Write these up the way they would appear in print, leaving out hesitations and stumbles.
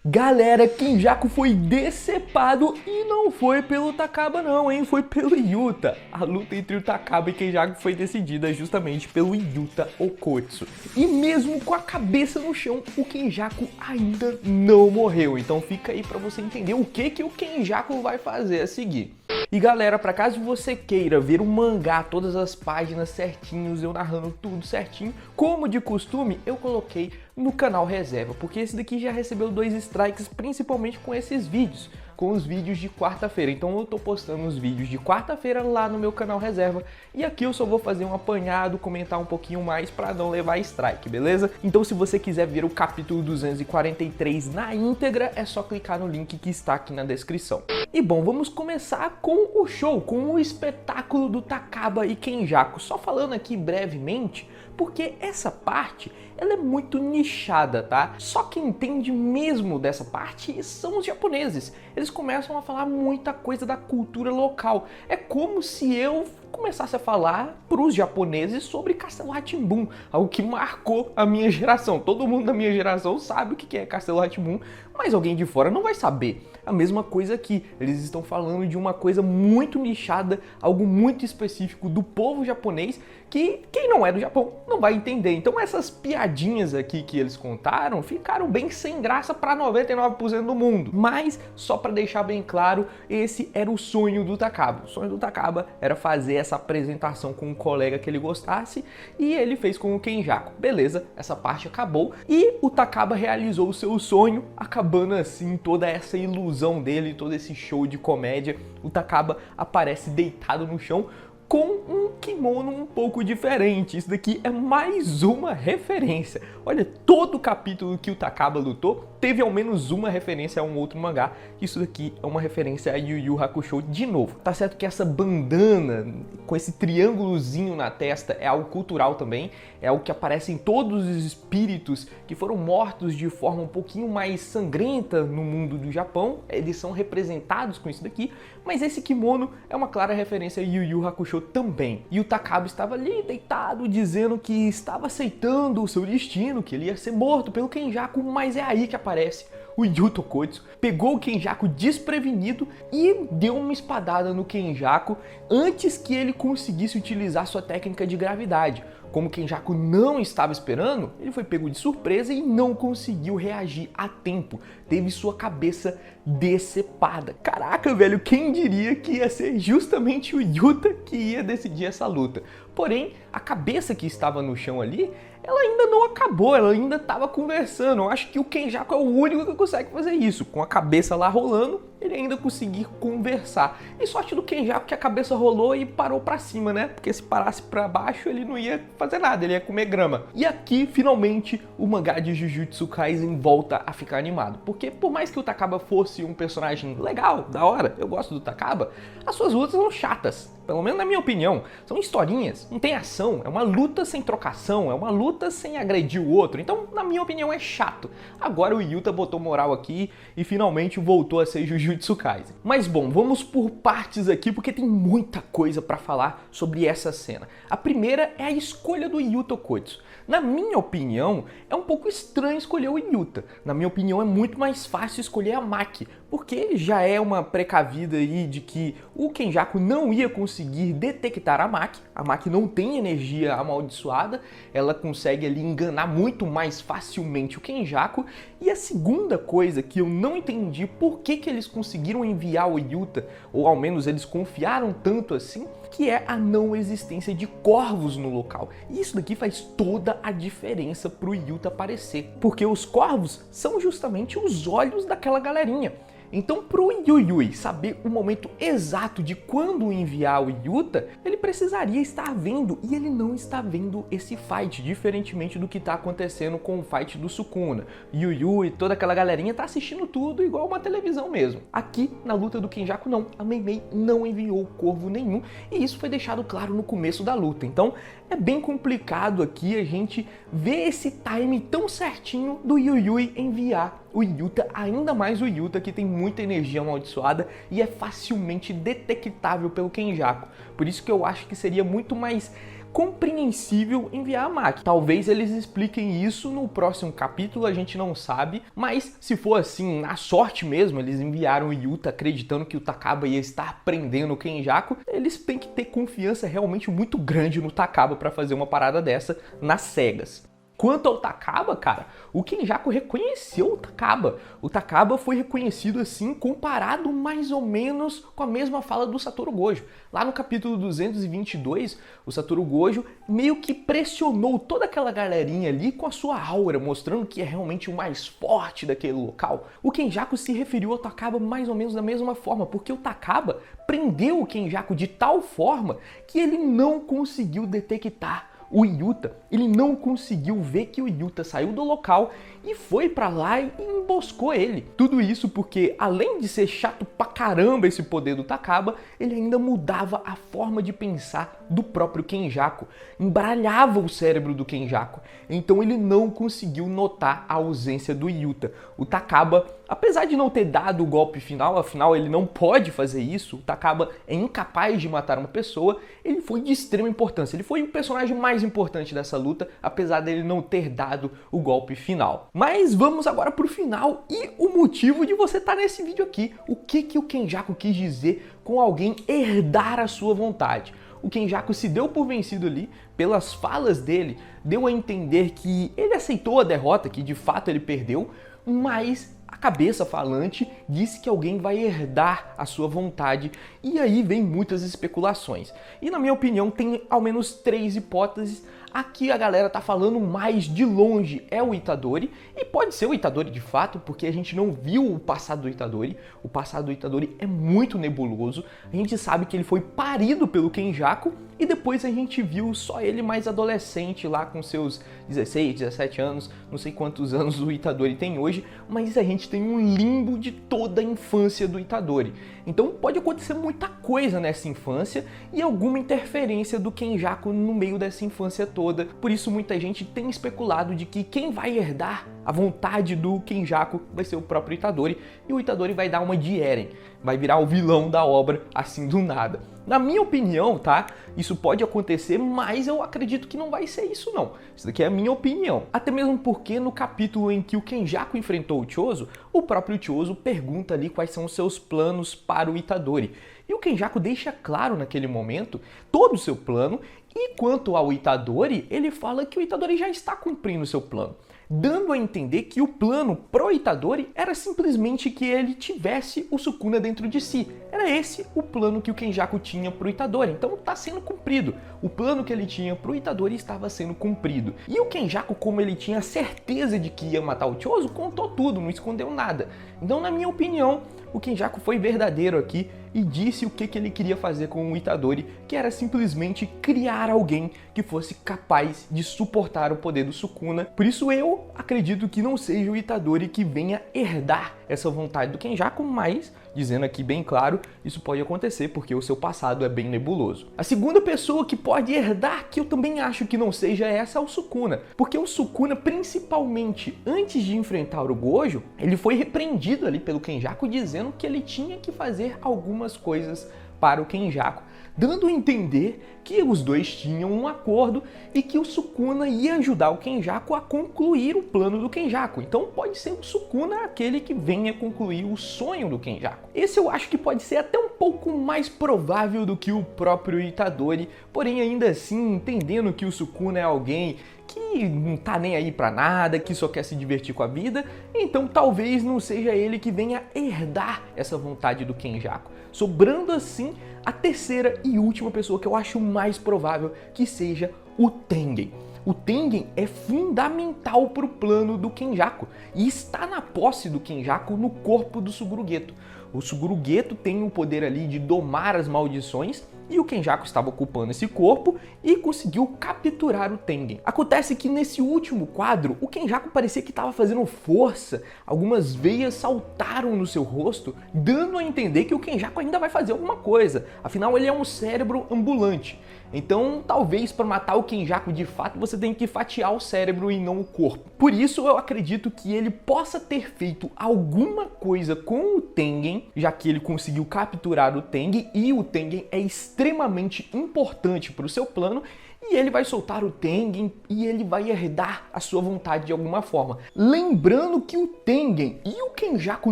Galera, Kenjaku foi decepado e não foi pelo Takaba não, hein? Foi pelo Yuta. A luta entre o Takaba e Kenjaku foi decidida justamente pelo Yuta Okkotsu. E mesmo com a cabeça no chão, o Kenjaku ainda não morreu. Então fica aí pra você entender o que o Kenjaku vai fazer a seguir. E galera, para caso você queira ver o mangá, todas as páginas certinhos, eu narrando tudo certinho, como de costume, eu coloquei no canal reserva, porque esse daqui já recebeu 2 strikes, principalmente com esses vídeos, com os vídeos de quarta-feira. Então eu tô postando os vídeos de quarta-feira lá no meu canal reserva, e aqui eu só vou fazer um apanhado, comentar um pouquinho mais para não levar strike, beleza? Então se você quiser ver o capítulo 243 na íntegra, é só clicar no link que está aqui na descrição. E bom, vamos começar com o show, com o espetáculo do Takaba e Kenjaku. Só falando aqui brevemente, porque essa parte ela é muito nichada, tá? Só quem entende mesmo dessa parte são os japoneses. Eles começam a falar muita coisa da cultura local. É como se eu começasse a falar para os japoneses sobre Castelo Rá-Tim-Bum, algo que marcou a minha geração. Todo mundo da minha geração sabe o que é Castelo Rá-Tim-Bum, mas alguém de fora não vai saber. A mesma coisa aqui, eles estão falando de uma coisa muito nichada, algo muito específico do povo japonês, que quem não é do Japão não vai entender. Então essas piadinhas aqui que eles contaram ficaram bem sem graça para 99% do mundo. Mas, só para deixar bem claro, esse era o sonho do Takaba. O sonho do Takaba era fazer essa apresentação com um colega que ele gostasse, e ele fez com o Kenjaku. Beleza, essa parte acabou, e o Takaba realizou o seu sonho, acabando assim toda essa ilusão dele, todo esse show de comédia. O Takaba aparece deitado no chão com um kimono um pouco diferente. Isso daqui é mais uma referência. Olha, todo capítulo que o Takaba lutou teve ao menos uma referência a um outro mangá. Isso daqui é uma referência a Yu Yu Hakusho de novo. Tá certo que essa bandana com esse triângulozinho na testa é algo cultural também, é algo que aparece em todos os espíritos que foram mortos de forma um pouquinho mais sangrenta no mundo do Japão. Eles são representados com isso daqui, mas esse kimono é uma clara referência a Yu Yu Hakusho também. E o Takaba estava ali deitado dizendo que estava aceitando o seu destino, que ele ia ser morto pelo Kenjaku, mas é aí que aparece o Yuta Okkotsu, pegou o Kenjaku desprevenido e deu uma espadada no Kenjaku antes que ele conseguisse utilizar sua técnica de gravidade. Como o Kenjaku não estava esperando, ele foi pego de surpresa e não conseguiu reagir a tempo. Teve sua cabeça decepada. Caraca, velho, quem diria que ia ser justamente o Yuta que ia decidir essa luta? Porém, a cabeça que estava no chão ali, ela ainda não acabou, ela ainda estava conversando. Eu acho que o Kenjaku é o único que consegue fazer isso. Com a cabeça lá rolando, ele ainda conseguir conversar. E sorte do Kenjaku que a cabeça rolou e parou pra cima, né? Porque se parasse pra baixo, ele não ia fazer nada, ele ia comer grama. E aqui, finalmente, o mangá de Jujutsu Kaisen volta a ficar animado. Porque por mais que o Takaba fosse um personagem legal, da hora, eu gosto do Takaba, as suas lutas são chatas. Pelo menos na minha opinião, são historinhas, não tem ação, é uma luta sem trocação, é uma luta sem agredir o outro. Então, na minha opinião, é chato. Agora o Yuta botou moral aqui e finalmente voltou a ser Jujutsu Kaisen. Mas bom, vamos por partes aqui porque tem muita coisa pra falar sobre essa cena. A primeira é a escolha do Yuta Okkotsu. Na minha opinião, é um pouco estranho escolher o Yuta. Na minha opinião, é muito mais fácil escolher a Maki, porque já é uma precavida aí de que o Kenjaku não ia conseguir detectar a Maki. A Maki não tem energia amaldiçoada, ela consegue ali enganar muito mais facilmente o Kenjaku. E a segunda coisa que eu não entendi por que eles conseguiram enviar o Yuta, ou ao menos eles confiaram tanto assim, que é a não existência de corvos no local. E isso daqui faz toda a diferença pro Yuta aparecer, porque os corvos são justamente os olhos daquela galerinha. Então, pro Yuyui saber o momento exato de quando enviar o Yuta, ele precisaria estar vendo, e ele não está vendo esse fight, diferentemente do que está acontecendo com o fight do Sukuna. Yuyui e toda aquela galerinha tá assistindo tudo igual uma televisão mesmo. Aqui, na luta do Kenjaku, não. A Mei Mei não enviou corvo nenhum, e isso foi deixado claro no começo da luta. Então, é bem complicado aqui a gente ver esse time tão certinho do Yuyui enviar o Yuta, ainda mais o Yuta que tem muita energia amaldiçoada e é facilmente detectável pelo Kenjaku. Por isso que eu acho que seria muito mais compreensível enviar a máquina. Talvez eles expliquem isso no próximo capítulo, a gente não sabe, mas se for assim, na sorte mesmo, eles enviaram o Yuta acreditando que o Takaba ia estar prendendo o Kenjaku, eles têm que ter confiança realmente muito grande no Takaba para fazer uma parada dessa nas cegas. Quanto ao Takaba, cara, o Kenjaku reconheceu o Takaba. O Takaba foi reconhecido assim, comparado mais ou menos com a mesma fala do Satoru Gojo. Lá no capítulo 222, o Satoru Gojo meio que pressionou toda aquela galerinha ali com a sua aura, mostrando que é realmente o mais forte daquele local. O Kenjaku se referiu ao Takaba mais ou menos da mesma forma, porque o Takaba prendeu o Kenjaku de tal forma que ele não conseguiu detectar o Yuta. Ele não conseguiu ver que o Yuta saiu do local e foi pra lá e emboscou ele. Tudo isso porque, além de ser chato pra caramba esse poder do Takaba, ele ainda mudava a forma de pensar do próprio Kenjaku, embaralhava o cérebro do Kenjaku. Então ele não conseguiu notar a ausência do Yuta. O Takaba, apesar de não ter dado o golpe final, afinal ele não pode fazer isso, o Takaba é incapaz de matar uma pessoa, ele foi de extrema importância. Ele foi o personagem mais importante dessa luta, apesar dele não ter dado o golpe final. Mas vamos agora pro final e o motivo de você estar nesse vídeo aqui. O que o Kenjaku quis dizer com alguém herdar a sua vontade? O Kenjaku se deu por vencido ali, pelas falas dele, deu a entender que ele aceitou a derrota, que de fato ele perdeu, mas a cabeça falante disse que alguém vai herdar a sua vontade, e aí vem muitas especulações. E na minha opinião tem ao menos 3 hipóteses. Aqui a galera tá falando mais de longe é o Itadori, e pode ser o Itadori de fato, porque a gente não viu o passado do Itadori. O passado do Itadori é muito nebuloso. A gente sabe que ele foi parido pelo Kenjaku, e depois a gente viu só ele mais adolescente lá com seus 16, 17 anos, não sei quantos anos o Itadori tem hoje, mas a gente tem um limbo de toda a infância do Itadori. Então pode acontecer muita coisa nessa infância e alguma interferência do Kenjaku no meio dessa infância toda. Por isso muita gente tem especulado de que quem vai herdar a vontade do Kenjaku vai ser o próprio Itadori, e o Itadori vai dar uma de Eren, vai virar o vilão da obra assim do nada. Na minha opinião, tá? Isso pode acontecer, mas eu acredito que não vai ser isso não. Isso daqui é a minha opinião. Até mesmo porque no capítulo em que o Kenjaku enfrentou o Chozo, o próprio Chozo pergunta ali quais são os seus planos para o Itadori. E o Kenjaku deixa claro naquele momento todo o seu plano, e quanto ao Itadori, ele fala que o Itadori já está cumprindo o seu plano, dando a entender que o plano pro Itadori era simplesmente que ele tivesse o Sukuna dentro de si. Era esse o plano que o Kenjaku tinha pro Itadori, então está sendo cumprido. O plano que ele tinha pro Itadori estava sendo cumprido. E o Kenjaku, como ele tinha certeza de que ia matar o Chozo, contou tudo, não escondeu nada. Então, na minha opinião, o Kenjaku foi verdadeiro aqui e disse o que ele queria fazer com o Itadori, que era simplesmente criar alguém que fosse capaz de suportar o poder do Sukuna. Por isso eu acredito que não seja o Itadori que venha herdar essa vontade do Kenjaku, mas, dizendo aqui bem claro, isso pode acontecer porque o seu passado é bem nebuloso. A segunda pessoa que pode herdar, que eu também acho que não seja essa, é o Sukuna, porque o Sukuna, principalmente antes de enfrentar o Gojo, ele foi repreendido ali pelo Kenjaku dizendo que ele tinha que fazer algumas coisas para o Kenjaku, dando a entender que os dois tinham um acordo e que o Sukuna ia ajudar o Kenjaku a concluir o plano do Kenjaku. Então pode ser o Sukuna aquele que venha concluir o sonho do Kenjaku. Esse eu acho que pode ser até um pouco mais provável do que o próprio Itadori, porém ainda assim entendendo que o Sukuna é alguém que não tá nem aí pra nada, que só quer se divertir com a vida, então talvez não seja ele que venha herdar essa vontade do Kenjaku. Sobrando assim a terceira e última pessoa que eu acho mais provável que seja o Tengen. O Tengen é fundamental para o plano do Kenjaku e está na posse do Kenjaku no corpo do Suguru Geto. O Suguru Geto tem o poder ali de domar as maldições e o Kenjaku estava ocupando esse corpo e conseguiu capturar o Tengen. Acontece que nesse último quadro, o Kenjaku parecia que estava fazendo força, algumas veias saltaram no seu rosto, dando a entender que o Kenjaku ainda vai fazer alguma coisa, afinal ele é um cérebro ambulante. Então, talvez para matar o Kenjaku de fato, você tem que fatiar o cérebro e não o corpo. Por isso, eu acredito que ele possa ter feito alguma coisa com o Tengen, já que ele conseguiu capturar o Tengen e o Tengen é extremamente importante para o seu plano. E ele vai soltar o Tengen e ele vai herdar a sua vontade de alguma forma. Lembrando que o Tengen e o Kenjaku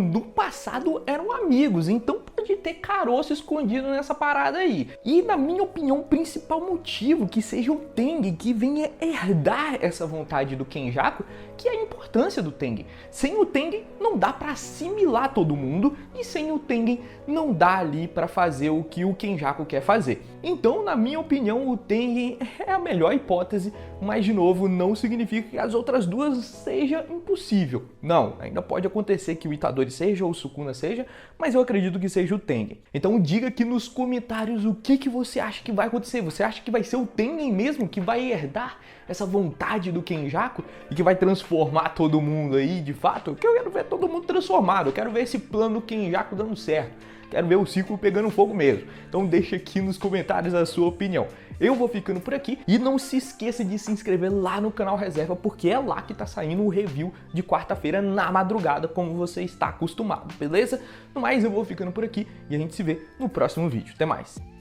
no passado eram amigos, então pode ter caroço escondido nessa parada aí. E na minha opinião, o principal motivo que seja o Tengen que venha herdar essa vontade do Kenjaku, que é a importância do Tengen. Sem o Tengen não dá para assimilar todo mundo e sem o Tengen não dá ali para fazer o que o Kenjaku quer fazer. Então, na minha opinião, o Tengen é a melhor hipótese, mas de novo, não significa que as outras duas seja impossível. Não, ainda pode acontecer que o Itadori seja ou o Sukuna seja, mas eu acredito que seja o Tengen. Então diga aqui nos comentários o que você acha que vai acontecer. Você acha que vai ser o Tengen mesmo que vai herdar essa vontade do Kenjaku e que vai transformar todo mundo aí de fato? Porque eu quero ver todo mundo transformado, eu quero ver esse plano do Kenjaku dando certo. Quero ver o ciclo pegando fogo mesmo. Então deixa aqui nos comentários a sua opinião. Eu vou ficando por aqui e não se esqueça de se inscrever lá no canal Reserva, porque é lá que tá saindo o review de quarta-feira na madrugada, como você está acostumado, beleza? No mais, eu vou ficando por aqui e a gente se vê no próximo vídeo. Até mais!